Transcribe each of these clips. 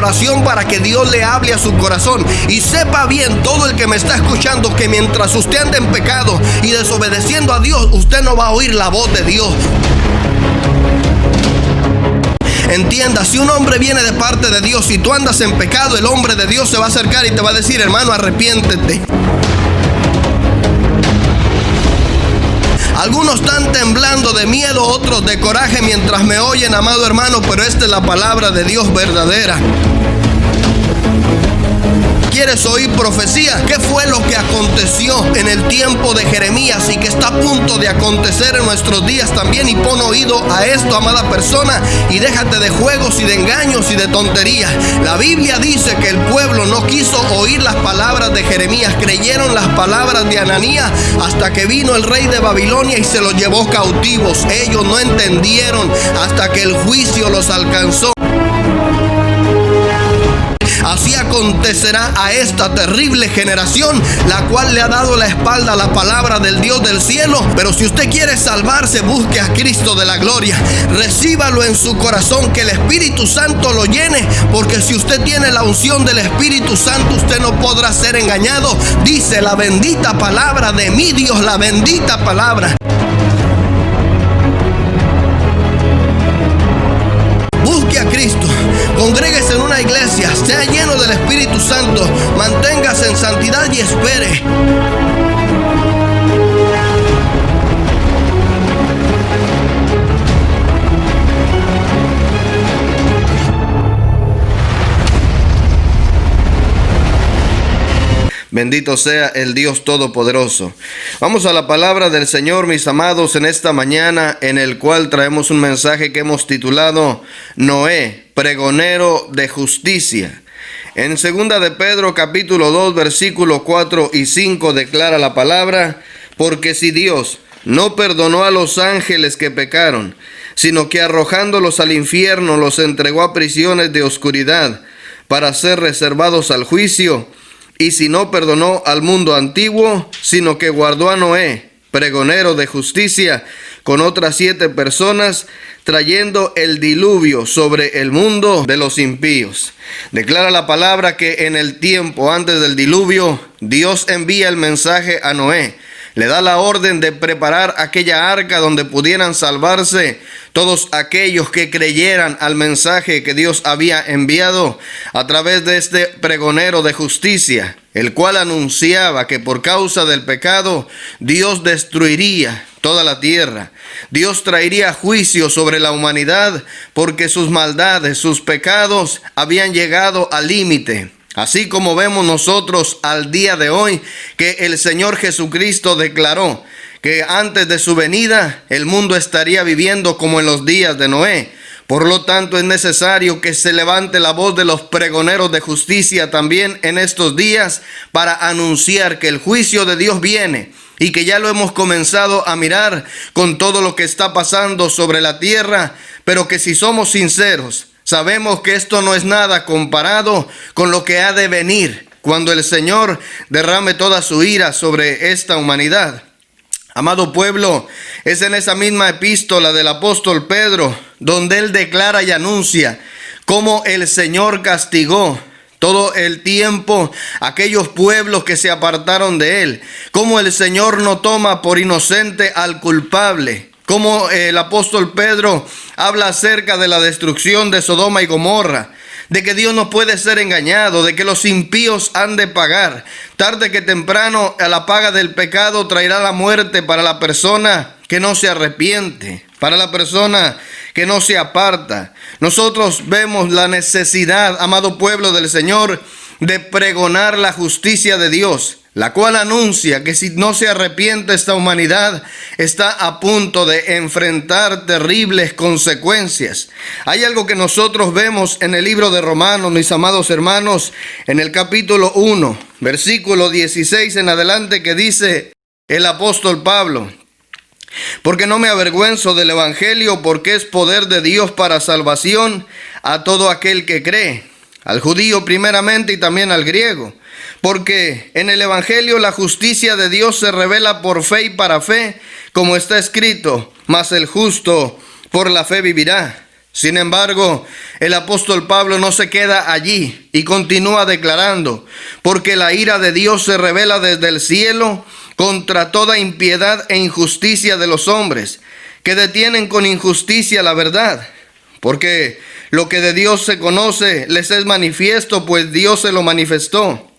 oración para que Dios le hable a su corazón. Y sepa bien todo el que me está escuchando que mientras usted ande en pecado y desobedeciendo a Dios, usted no va a oír la voz de Dios. Entienda, si un hombre viene de parte de Dios y tú andas en pecado, el hombre de Dios se va a acercar y te va a decir: hermano, arrepiéntete. Algunos están temblando de miedo, otros de coraje mientras me oyen, amado hermano, pero esta es la palabra de Dios verdadera. ¿Quieres oír profecía? ¿Qué fue lo que aconteció en el tiempo de Jeremías y que está a punto de acontecer en nuestros días también? Y pon oído a esto, amada persona, y déjate de juegos y de engaños y de tonterías. La Biblia dice que el pueblo no quiso oír las palabras de Jeremías, creyeron las palabras de Ananías hasta que vino el rey de Babilonia y se los llevó cautivos. Ellos no entendieron hasta que el juicio los alcanzó. Así acontecerá a esta terrible generación, la cual le ha dado la espalda a la palabra del Dios del cielo. Pero si usted quiere salvarse, busque a Cristo de la gloria. Recíbalo en su corazón, que el Espíritu Santo lo llene, porque si usted tiene la unción del Espíritu Santo, usted no podrá ser engañado. Dice la bendita palabra de mi Dios, la bendita palabra. Busque a Cristo, congréguese en una iglesia, sea lleno del Espíritu Santo, manténgase en santidad y espere. Bendito sea el Dios Todopoderoso. Vamos a la palabra del Señor, mis amados, en esta mañana, en el cual traemos un mensaje que hemos titulado Noé, pregonero de justicia. En 2 de Pedro, capítulo 2, versículos 4 y 5, declara la palabra: porque si Dios no perdonó a los ángeles que pecaron, sino que arrojándolos al infierno los entregó a prisiones de oscuridad para ser reservados al juicio, y si no perdonó al mundo antiguo, sino que guardó a Noé, pregonero de justicia, con otras 7 personas, trayendo el diluvio sobre el mundo de los impíos. Declara la palabra que en el tiempo antes del diluvio, Dios envía el mensaje a Noé. Le da la orden de preparar aquella arca donde pudieran salvarse todos aquellos que creyeran al mensaje que Dios había enviado a través de este pregonero de justicia, el cual anunciaba que por causa del pecado Dios destruiría toda la tierra. Dios traería juicio sobre la humanidad porque sus maldades, sus pecados habían llegado al límite. Así como vemos nosotros al día de hoy que el Señor Jesucristo declaró que antes de su venida el mundo estaría viviendo como en los días de Noé. Por lo tanto, es necesario que se levante la voz de los pregoneros de justicia también en estos días para anunciar que el juicio de Dios viene y que ya lo hemos comenzado a mirar con todo lo que está pasando sobre la tierra, pero que si somos sinceros, sabemos que esto no es nada comparado con lo que ha de venir cuando el Señor derrame toda su ira sobre esta humanidad. Amado pueblo, es en esa misma epístola del apóstol Pedro donde él declara y anuncia cómo el Señor castigó todo el tiempo aquellos pueblos que se apartaron de él, cómo el Señor no toma por inocente al culpable. Como el apóstol Pedro habla acerca de la destrucción de Sodoma y Gomorra, de que Dios no puede ser engañado, de que los impíos han de pagar. Tarde que temprano a la paga del pecado traerá la muerte para la persona que no se arrepiente, para la persona que no se aparta. Nosotros vemos la necesidad, amado pueblo del Señor, de pregonar la justicia de Dios, la cual anuncia que si no se arrepiente esta humanidad, está a punto de enfrentar terribles consecuencias. Hay algo que nosotros vemos en el libro de Romanos, mis amados hermanos, en el capítulo 1, versículo 16 en adelante, que dice el apóstol Pablo: porque no me avergüenzo del evangelio, porque es poder de Dios para salvación a todo aquel que cree, al judío primeramente y también al griego. Porque en el evangelio la justicia de Dios se revela por fe y para fe, como está escrito: mas el justo por la fe vivirá. Sin embargo, el apóstol Pablo no se queda allí y continúa declarando, porque la ira de Dios se revela desde el cielo contra toda impiedad e injusticia de los hombres, que detienen con injusticia la verdad. Porque lo que de Dios se conoce les es manifiesto, pues Dios se lo manifestó.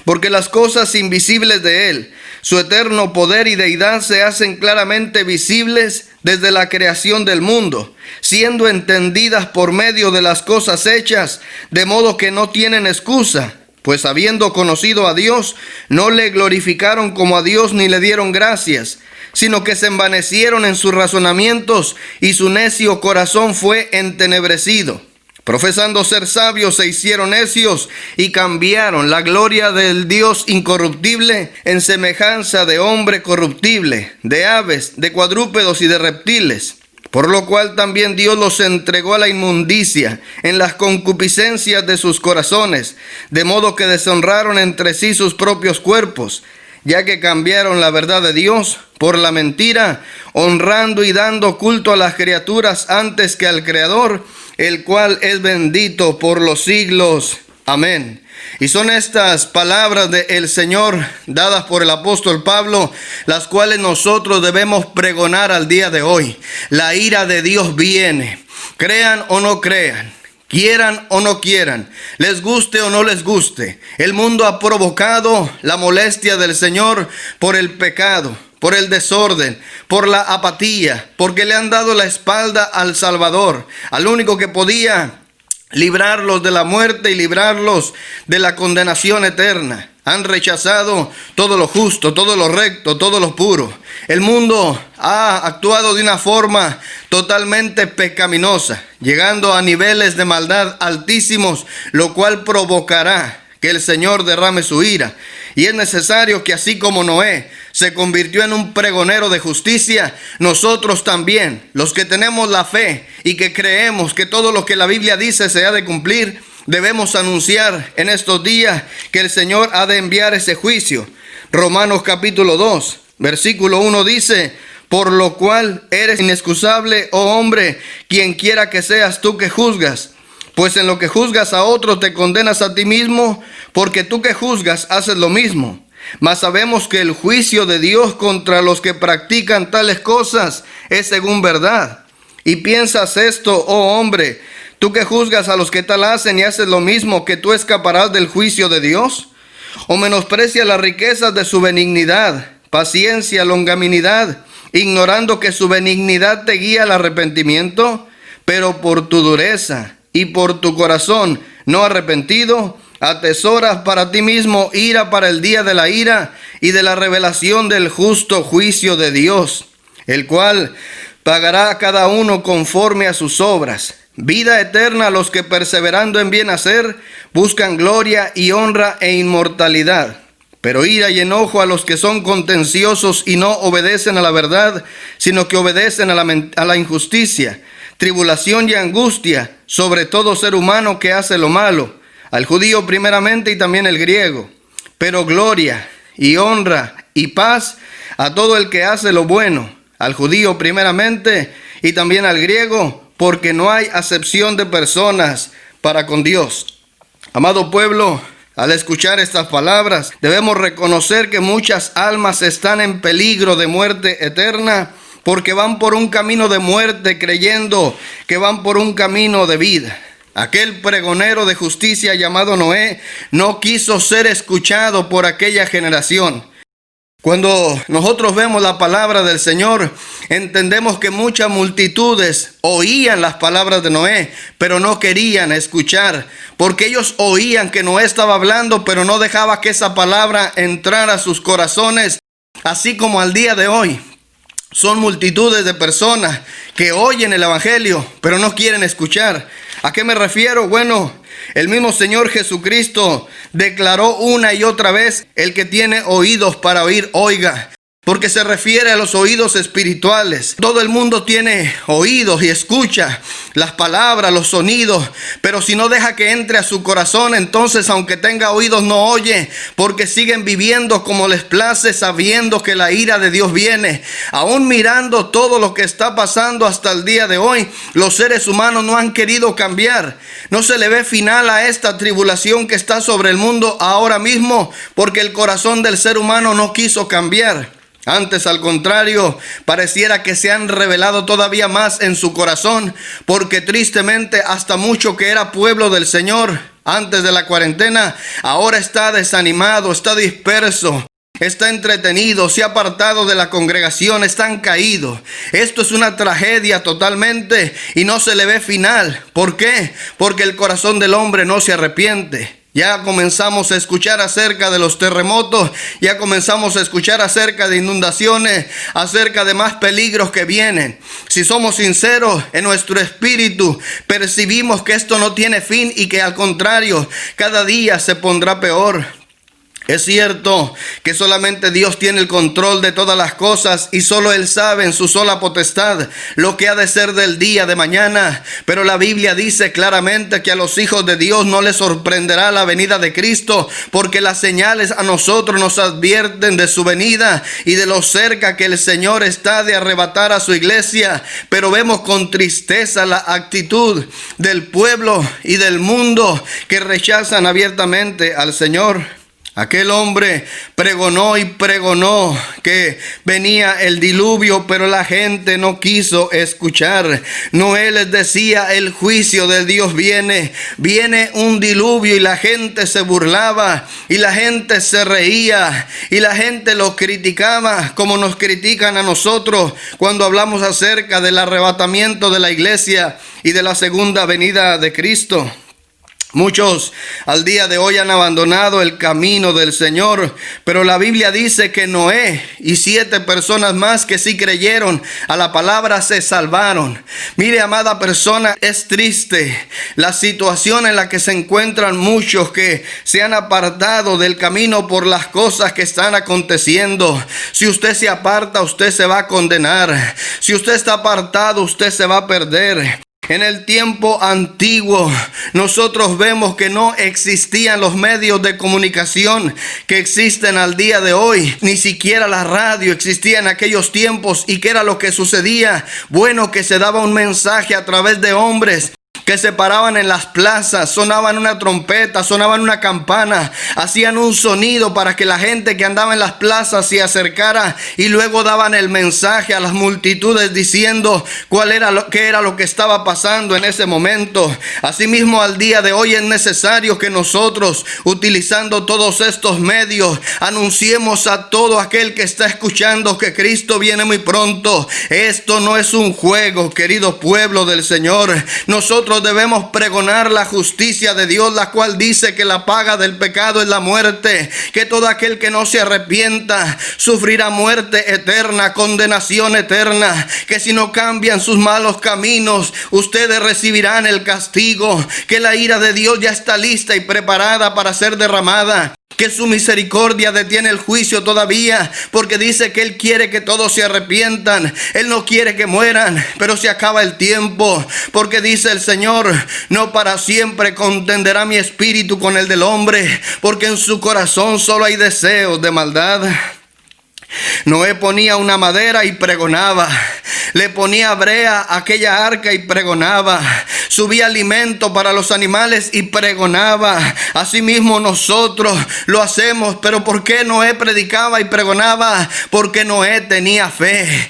Porque las cosas invisibles de Él, su eterno poder y deidad, se hacen claramente visibles desde la creación del mundo, siendo entendidas por medio de las cosas hechas, de modo que no tienen excusa, pues habiendo conocido a Dios, no le glorificaron como a Dios ni le dieron gracias, sino que se envanecieron en sus razonamientos y su necio corazón fue entenebrecido. Profesando ser sabios, se hicieron necios y cambiaron la gloria del Dios incorruptible en semejanza de hombre corruptible, de aves, de cuadrúpedos y de reptiles. Por lo cual también Dios los entregó a la inmundicia en las concupiscencias de sus corazones, de modo que deshonraron entre sí sus propios cuerpos, ya que cambiaron la verdad de Dios por la mentira, honrando y dando culto a las criaturas antes que al Creador, el cual es bendito por los siglos. Amén. Y son estas palabras del Señor dadas por el apóstol Pablo, las cuales nosotros debemos pregonar al día de hoy. La ira de Dios viene, crean o no crean, quieran o no quieran, les guste o no les guste. El mundo ha provocado la molestia del Señor por el pecado, por el desorden, por la apatía, porque le han dado la espalda al Salvador, al único que podía librarlos de la muerte y librarlos de la condenación eterna. Han rechazado todo lo justo, todo lo recto, todo lo puro. El mundo ha actuado de una forma totalmente pecaminosa, llegando a niveles de maldad altísimos, lo cual provocará que el Señor derrame su ira. Y es necesario que así como Noé se convirtió en un pregonero de justicia, nosotros también, los que tenemos la fe y que creemos que todo lo que la Biblia dice se ha de cumplir, debemos anunciar en estos días que el Señor ha de enviar ese juicio. Romanos capítulo 2, versículo 1 dice: por lo cual eres inexcusable, oh hombre, quien quiera que seas tú que juzgas. Pues en lo que juzgas a otro te condenas a ti mismo, porque tú que juzgas haces lo mismo. Mas sabemos que el juicio de Dios contra los que practican tales cosas es según verdad. Y piensas esto, oh hombre, tú que juzgas a los que tal hacen y haces lo mismo, ¿que tú escaparás del juicio de Dios? ¿O menosprecias las riquezas de su benignidad, paciencia, longanimidad, ignorando que su benignidad te guía al arrepentimiento? Pero por tu dureza y por tu corazón no arrepentido, atesoras para ti mismo ira para el día de la ira y de la revelación del justo juicio de Dios, el cual pagará a cada uno conforme a sus obras. Vida eterna a los que perseverando en bien hacer buscan gloria y honra e inmortalidad. Pero ira y enojo a los que son contenciosos y no obedecen a la verdad, sino que obedecen a la injusticia. Tribulación y angustia sobre todo ser humano que hace lo malo, al judío primeramente y también el griego. Pero gloria y honra y paz a todo el que hace lo bueno, al judío primeramente y también al griego, porque no hay acepción de personas para con Dios. Amado pueblo, al escuchar estas palabras, debemos reconocer que muchas almas están en peligro de muerte eterna, porque van por un camino de muerte creyendo que van por un camino de vida. Aquel pregonero de justicia llamado Noé no quiso ser escuchado por aquella generación. Cuando nosotros vemos la palabra del Señor, entendemos que muchas multitudes oían las palabras de Noé, pero no querían escuchar, porque ellos oían que Noé estaba hablando, pero no dejaba que esa palabra entrara a sus corazones, así como al día de hoy. Son multitudes de personas que oyen el evangelio, pero no quieren escuchar. ¿A qué me refiero? Bueno, el mismo Señor Jesucristo declaró una y otra vez: el que tiene oídos para oír, oiga. porque se refiere a los oídos espirituales. Todo el mundo tiene oídos y escucha las palabras, los sonidos, pero si no deja que entre a su corazón, entonces aunque tenga oídos no oye, porque siguen viviendo como les place, sabiendo que la ira de Dios viene. Aún mirando todo lo que está pasando hasta el día de hoy, los seres humanos no han querido cambiar. No se le ve final a esta tribulación que está sobre el mundo ahora mismo, porque el corazón del ser humano no quiso cambiar. Antes, al contrario, pareciera que se han revelado todavía más en su corazón, porque tristemente hasta mucho que era pueblo del Señor antes de la cuarentena, ahora está desanimado, está disperso, está entretenido, se ha apartado de la congregación, están caídos. Esto es una tragedia totalmente y no se le ve final. ¿Por qué? Porque el corazón del hombre no se arrepiente. Ya comenzamos a escuchar acerca de los terremotos, ya comenzamos a escuchar acerca de inundaciones, acerca de más peligros que vienen. Si somos sinceros en nuestro espíritu, percibimos que esto no tiene fin y que al contrario, cada día se pondrá peor. Es cierto que solamente Dios tiene el control de todas las cosas y solo Él sabe en su sola potestad lo que ha de ser del día de mañana. Pero la Biblia dice claramente que a los hijos de Dios no les sorprenderá la venida de Cristo, porque las señales a nosotros nos advierten de su venida y de lo cerca que el Señor está de arrebatar a su iglesia. Pero vemos con tristeza la actitud del pueblo y del mundo que rechazan abiertamente al Señor. Aquel hombre pregonó y pregonó que venía el diluvio, pero la gente no quiso escuchar. Noé les decía, el juicio de Dios viene un diluvio, y la gente se burlaba y la gente se reía y la gente lo criticaba como nos critican a nosotros cuando hablamos acerca del arrebatamiento de la iglesia y de la segunda venida de Cristo. Muchos al día de hoy han abandonado el camino del Señor, pero la Biblia dice que Noé y 7 personas más que sí creyeron a la palabra se salvaron. Mire, amada persona, es triste la situación en la que se encuentran muchos que se han apartado del camino por las cosas que están aconteciendo. Si usted se aparta, usted se va a condenar. Si usted está apartado, usted se va a perder. En el tiempo antiguo, nosotros vemos que no existían los medios de comunicación que existen al día de hoy. Ni siquiera la radio existía en aquellos tiempos. ¿Y qué era lo que sucedía? Bueno, que se daba un mensaje a través de hombres que se paraban en las plazas, sonaban una trompeta, sonaban una campana, hacían un sonido para que la gente que andaba en las plazas se acercara, y luego daban el mensaje a las multitudes diciendo qué era lo que estaba pasando en ese momento. Asimismo, al día de hoy es necesario que nosotros, utilizando todos estos medios, anunciemos a todo aquel que está escuchando que Cristo viene muy pronto. Esto no es un juego, querido pueblo del Señor. Nosotros debemos pregonar la justicia de Dios, la cual dice que la paga del pecado es la muerte, que todo aquel que no se arrepienta sufrirá muerte eterna, condenación eterna, que si no cambian sus malos caminos, ustedes recibirán el castigo, que la ira de Dios ya está lista y preparada para ser derramada, que su misericordia detiene el juicio todavía, porque dice que Él quiere que todos se arrepientan. Él no quiere que mueran, pero se acaba el tiempo, porque dice el Señor, no para siempre contenderá mi espíritu con el del hombre, porque en su corazón solo hay deseos de maldad. Noé ponía una madera y pregonaba, le ponía brea a aquella arca y pregonaba, subía alimento para los animales y pregonaba. Asimismo nosotros lo hacemos. Pero ¿por qué Noé predicaba y pregonaba? Porque Noé tenía fe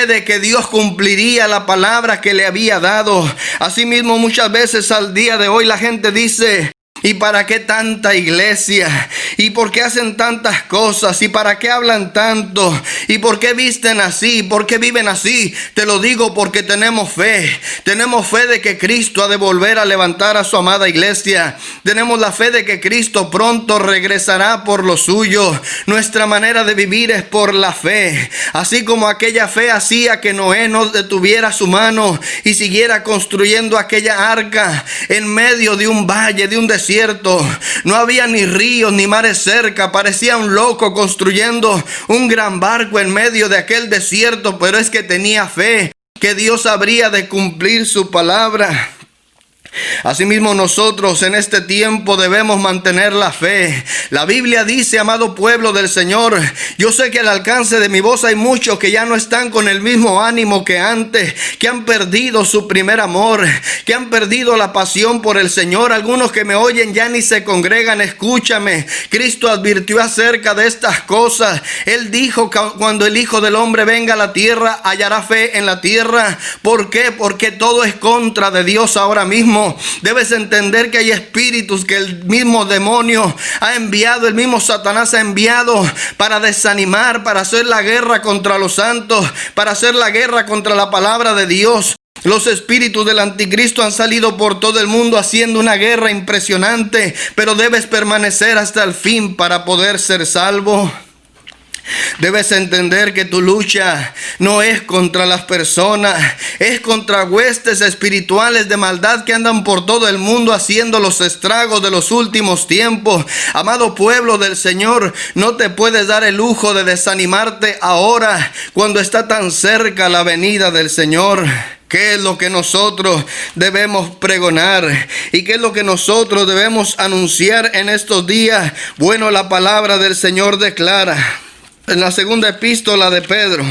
de que Dios cumpliría la palabra que le había dado. Asimismo, muchas veces al día de hoy la gente dice, ¿y para qué tanta iglesia? ¿Y por qué hacen tantas cosas? ¿Y para qué hablan tanto? ¿Y por qué visten así? ¿Por qué viven así? Te lo digo porque tenemos fe. Tenemos fe de que Cristo ha de volver a levantar a su amada iglesia. Tenemos la fe de que Cristo pronto regresará por lo suyo. Nuestra manera de vivir es por la fe. Así como aquella fe hacía que Noé no detuviera su mano y siguiera construyendo aquella arca en medio de un valle, de un desierto. desierto. No había ni ríos ni mares cerca. Parecía un loco construyendo un gran barco en medio de aquel desierto, pero es que tenía fe que Dios habría de cumplir su palabra. Asimismo, nosotros en este tiempo debemos mantener la fe. La Biblia dice, amado pueblo del Señor, yo sé que al alcance de mi voz hay muchos que ya no están con el mismo ánimo que antes, que han perdido su primer amor, que han perdido la pasión por el Señor. Algunos que me oyen ya ni se congregan. Escúchame, Cristo advirtió acerca de estas cosas. Él dijo que cuando el Hijo del Hombre venga a la tierra, hallará fe en la tierra. ¿Por qué? Porque todo es contra de Dios ahora mismo. Debes entender que hay espíritus que el mismo demonio ha enviado, el mismo Satanás ha enviado para desanimar, para hacer la guerra contra los santos, para hacer la guerra contra la palabra de Dios. Los espíritus del anticristo han salido por todo el mundo haciendo una guerra impresionante, pero debes permanecer hasta el fin para poder ser salvo. Debes entender que tu lucha no es contra las personas, es contra huestes espirituales de maldad que andan por todo el mundo haciendo los estragos de los últimos tiempos. Amado pueblo del Señor, no te puedes dar el lujo de desanimarte ahora cuando está tan cerca la venida del Señor. ¿Qué es lo que nosotros debemos pregonar? ¿Y qué es lo que nosotros debemos anunciar en estos días? Bueno, la palabra del Señor declara en la segunda epístola de Pedro,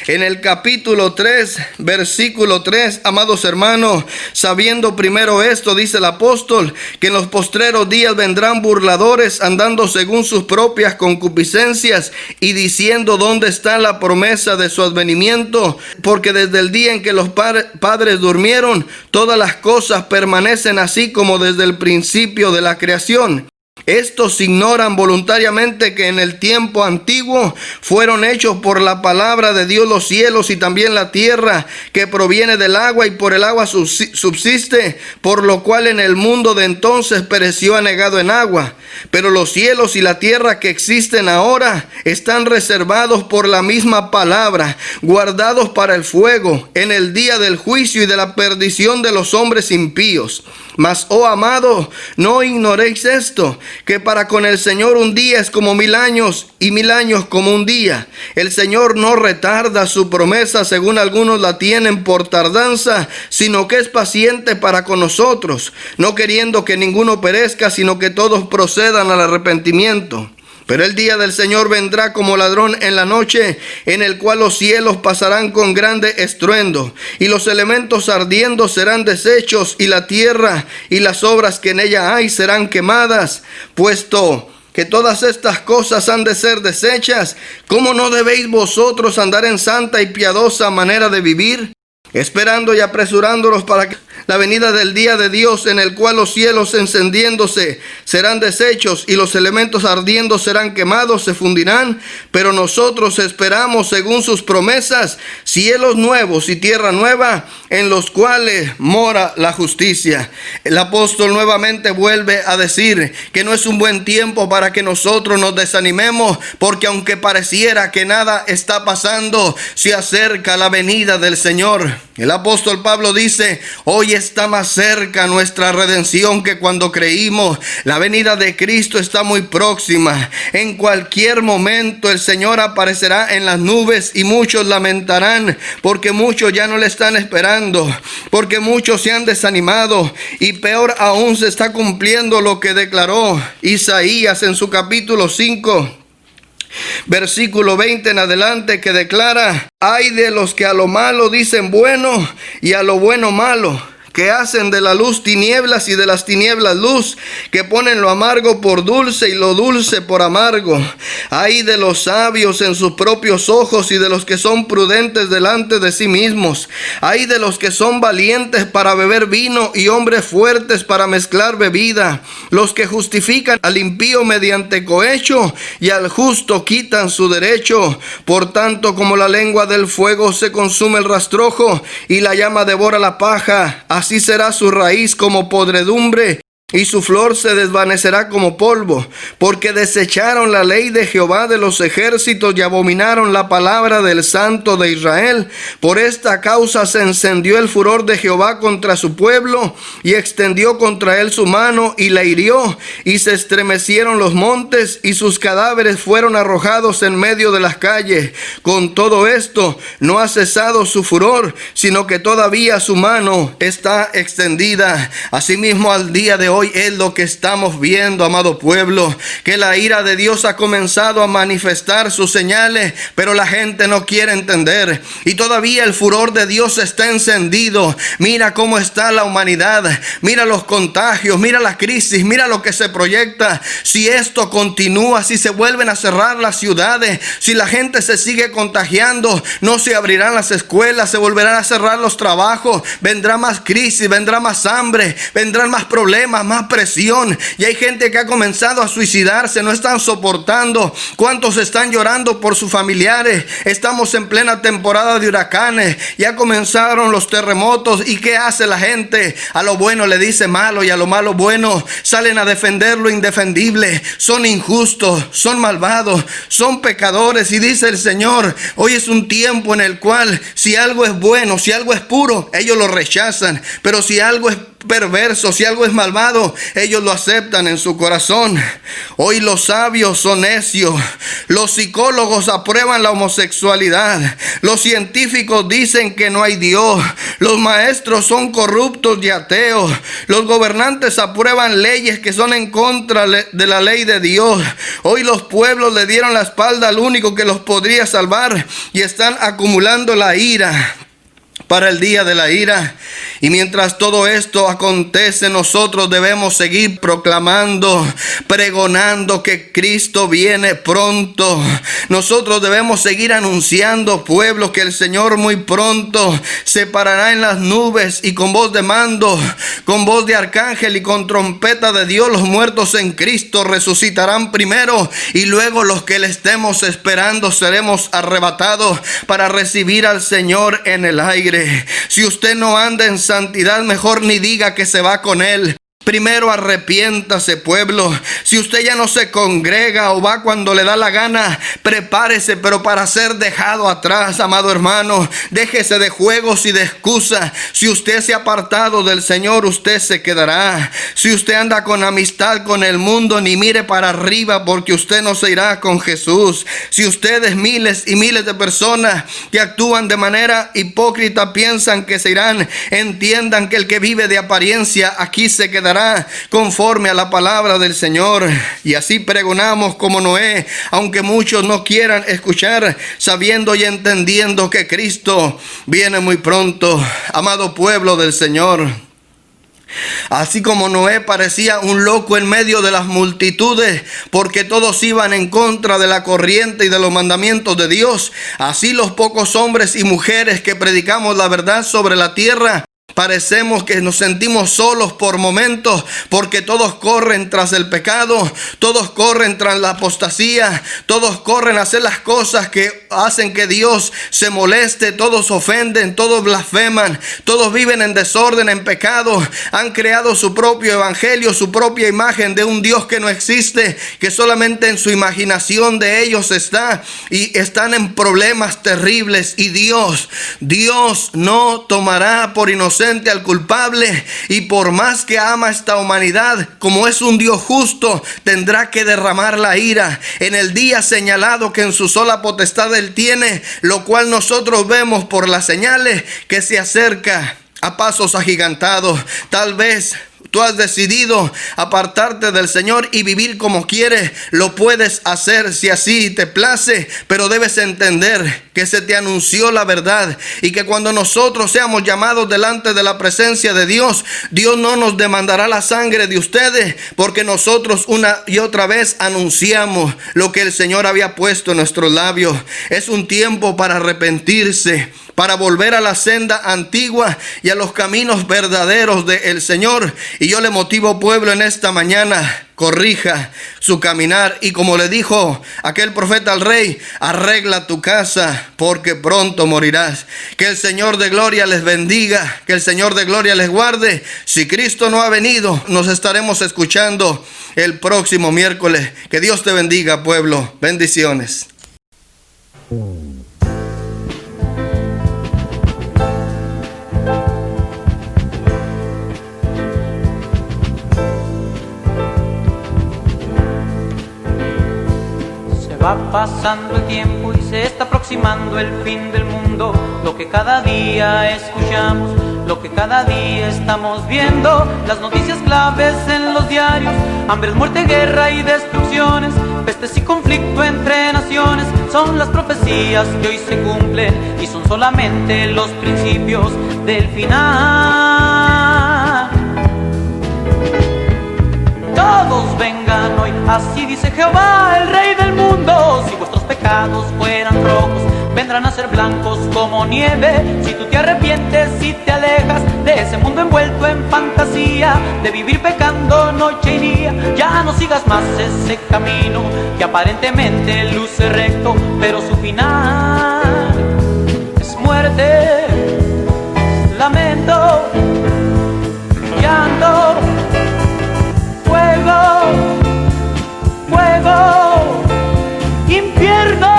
en el capítulo 3, versículo 3, amados hermanos, sabiendo primero esto, dice el apóstol, que en los postreros días vendrán burladores andando según sus propias concupiscencias y diciendo dónde está la promesa de su advenimiento, porque desde el día en que los padres durmieron, todas las cosas permanecen así como desde el principio de la creación. Estos ignoran voluntariamente que en el tiempo antiguo fueron hechos por la palabra de Dios los cielos y también la tierra, que proviene del agua y por el agua subsiste, por lo cual en el mundo de entonces pereció anegado en agua. Pero los cielos y la tierra que existen ahora están reservados por la misma palabra, guardados para el fuego, en el día del juicio y de la perdición de los hombres impíos. Mas, oh amado, no ignoréis esto, que para con el Señor un día es como 1000 años y 1000 años como un día. El Señor no retarda su promesa, según algunos la tienen por tardanza, sino que es paciente para con nosotros, no queriendo que ninguno perezca, sino que todos procedan al arrepentimiento. Pero el día del Señor vendrá como ladrón en la noche, en el cual los cielos pasarán con grande estruendo, y los elementos ardiendo serán deshechos, y la tierra y las obras que en ella hay serán quemadas. Puesto que todas estas cosas han de ser deshechas, ¿cómo no debéis vosotros andar en santa y piadosa manera de vivir? Esperando y apresurándolos para que la venida del día de Dios, en el cual los cielos encendiéndose serán deshechos y los elementos ardiendo serán quemados, se fundirán. Pero nosotros esperamos, según sus promesas, cielos nuevos y tierra nueva, en los cuales mora la justicia. El apóstol nuevamente vuelve a decir que no es un buen tiempo para que nosotros nos desanimemos, porque aunque pareciera que nada está pasando, se acerca la venida del Señor. El apóstol Pablo dice: hoy está más cerca nuestra redención que cuando creímos. La venida de Cristo está muy próxima. En cualquier momento el Señor aparecerá en las nubes y muchos lamentarán, porque muchos ya no le están esperando, porque muchos se han desanimado, y peor aún se está cumpliendo lo que declaró Isaías en su capítulo 5. Versículo 20 en adelante, que declara: ay de los que a lo malo dicen bueno y a lo bueno malo, que hacen de la luz tinieblas y de las tinieblas luz, que ponen lo amargo por dulce y lo dulce por amargo. Ay de los sabios en sus propios ojos y de los que son prudentes delante de sí mismos. Ay de los que son valientes para beber vino y hombres fuertes para mezclar bebida. Los que justifican al impío mediante cohecho y al justo quitan su derecho. Por tanto, como la lengua del fuego se consume el rastrojo y la llama devora la paja, así será su raíz como podredumbre y su flor se desvanecerá como polvo, porque desecharon la ley de Jehová de los ejércitos y abominaron la palabra del Santo de Israel. Por esta causa se encendió el furor de Jehová contra su pueblo, y extendió contra él su mano y la hirió, y se estremecieron los montes, y sus cadáveres fueron arrojados en medio de las calles. Con todo esto no ha cesado su furor, sino que todavía su mano está extendida. Asimismo, al día de hoy es lo que estamos viendo, amado pueblo, que la ira de Dios ha comenzado a manifestar sus señales, pero la gente no quiere entender, y todavía el furor de Dios está encendido. Mira cómo está la humanidad, mira los contagios, mira la crisis, mira lo que se proyecta. Si esto continúa, si se vuelven a cerrar las ciudades, si la gente se sigue contagiando, no se abrirán las escuelas, se volverán a cerrar los trabajos, vendrá más crisis, vendrá más hambre, vendrán más problemas, más presión, y hay gente que ha comenzado a suicidarse, no están soportando. ¿Cuántos están llorando por sus familiares? Estamos en plena temporada de huracanes, ya comenzaron los terremotos, y ¿qué hace la gente? A lo bueno le dice malo y a lo malo bueno. Salen a defender lo indefendible. Son injustos, son malvados, son pecadores, y dice el Señor, hoy es un tiempo en el cual si algo es bueno, si algo es puro, ellos lo rechazan, pero si algo es perverso, si algo es malvado, ellos lo aceptan en su corazón. Hoy los sabios son necios, los psicólogos aprueban la homosexualidad, los científicos dicen que no hay Dios, los maestros son corruptos y ateos, los gobernantes aprueban leyes que son en contra de la ley de Dios. Hoy los pueblos le dieron la espalda al único que los podría salvar, y están acumulando la ira para el día de la ira. Y mientras todo esto acontece, nosotros debemos seguir proclamando, pregonando que Cristo viene pronto. Nosotros debemos seguir anunciando, pueblo, que el Señor muy pronto se parará en las nubes, y con voz de mando, con voz de arcángel y con trompeta de Dios, los muertos en Cristo resucitarán primero, y luego los que le estemos esperando seremos arrebatados para recibir al Señor en el aire. Si usted no anda en santidad, mejor ni diga que se va con Él. Primero arrepiéntase, pueblo. Si usted ya no se congrega o va cuando le da la gana, prepárese, pero para ser dejado atrás, amado hermano. Déjese de juegos y de excusas. Si usted se ha apartado del Señor, usted se quedará. Si usted anda con amistad con el mundo, ni mire para arriba, porque usted no se irá con Jesús. Si ustedes, miles y miles de personas que actúan de manera hipócrita, piensan que se irán, entiendan que el que vive de apariencia aquí se quedará, conforme a la palabra del Señor. Y así pregonamos como Noé, aunque muchos no quieran escuchar, sabiendo y entendiendo que Cristo viene muy pronto. Amado pueblo del Señor, así como Noé parecía un loco en medio de las multitudes, porque todos iban en contra de la corriente y de los mandamientos de Dios, así los pocos hombres y mujeres que predicamos la verdad sobre la tierra, parecemos que nos sentimos solos por momentos, porque todos corren tras el pecado, todos corren tras la apostasía, todos corren a hacer las cosas que hacen que Dios se moleste, todos ofenden, todos blasfeman, todos viven en desorden, en pecado, han creado su propio evangelio, su propia imagen de un Dios que no existe, que solamente en su imaginación de ellos está, y están en problemas terribles. Y Dios no tomará por inocente al culpable, y por más que ama esta humanidad, como es un Dios justo, tendrá que derramar la ira en el día señalado que en su sola potestad Él tiene, lo cual nosotros vemos por las señales que se acerca a pasos agigantados. Tal vez tú has decidido apartarte del Señor y vivir como quieres. Lo puedes hacer si así te place, pero debes entender que se te anunció la verdad, y que cuando nosotros seamos llamados delante de la presencia de Dios, Dios no nos demandará la sangre de ustedes, porque nosotros una y otra vez anunciamos lo que el Señor había puesto en nuestros labios. Es un tiempo para arrepentirse, para volver a la senda antigua y a los caminos verdaderos del Señor. Y yo le motivo, pueblo, en esta mañana: corrija su caminar, y como le dijo aquel profeta al rey, arregla tu casa porque pronto morirás. Que el Señor de gloria les bendiga, que el Señor de gloria les guarde. Si Cristo no ha venido, nos estaremos escuchando el próximo miércoles. Que Dios te bendiga, pueblo. Bendiciones. Va pasando el tiempo y se está aproximando el fin del mundo. Lo que cada día escuchamos, lo que cada día estamos viendo, las noticias claves en los diarios: hambres, muerte, guerra y destrucciones, pestes y conflicto entre naciones. Son las profecías que hoy se cumplen y son solamente los principios del final. Todos vengan hoy, así dice Jehová, el Rey del mundo. Si vuestros pecados fueran rojos, vendrán a ser blancos como nieve. Si tú te arrepientes y te alejas de ese mundo envuelto en fantasía, de vivir pecando noche y día, ya no sigas más ese camino que aparentemente luce recto, pero su final es muerte, lamento, llanto, fuego, fuego, infierno.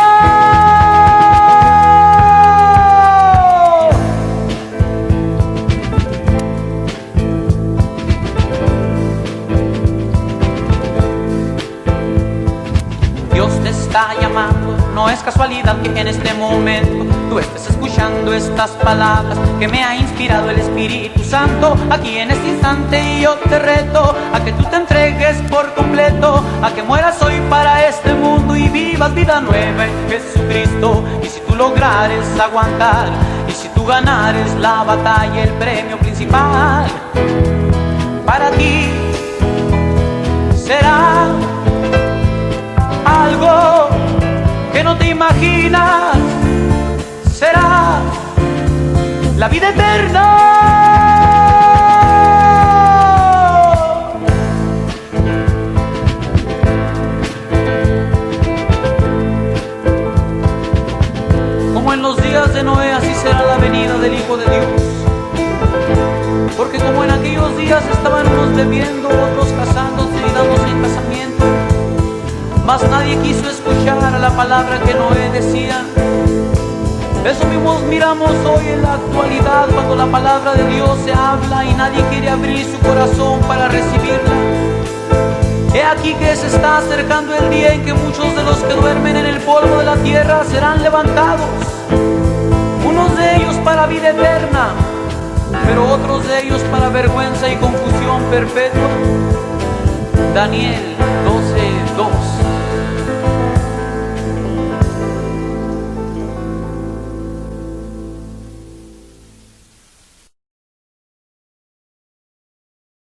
Dios te está llamando, no es casualidad que en este momento tú estés escuchando estas palabras que me ha inspirado el Espíritu Santo. Aquí en este instante yo te reto a que tú te entregues por completo, a que mueras hoy para este mundo y vivas vida nueva en Jesucristo. Y si tú lograres aguantar, y si tú ganares la batalla, el premio principal para ti será algo que no te imaginas. Será la vida eterna. Como en los días de Noé, así será la venida del Hijo de Dios. Porque como en aquellos días estaban unos bebiendo, otros casándose y dándose en casamiento, mas nadie quiso escuchar a la palabra que Noé decía. Eso mismo miramos hoy en la actualidad, cuando la palabra de Dios se habla y nadie quiere abrir su corazón para recibirla. He aquí que se está acercando el día en que muchos de los que duermen en el polvo de la tierra serán levantados, unos de ellos para vida eterna, pero otros de ellos para vergüenza y confusión perpetua. Daniel 12:2.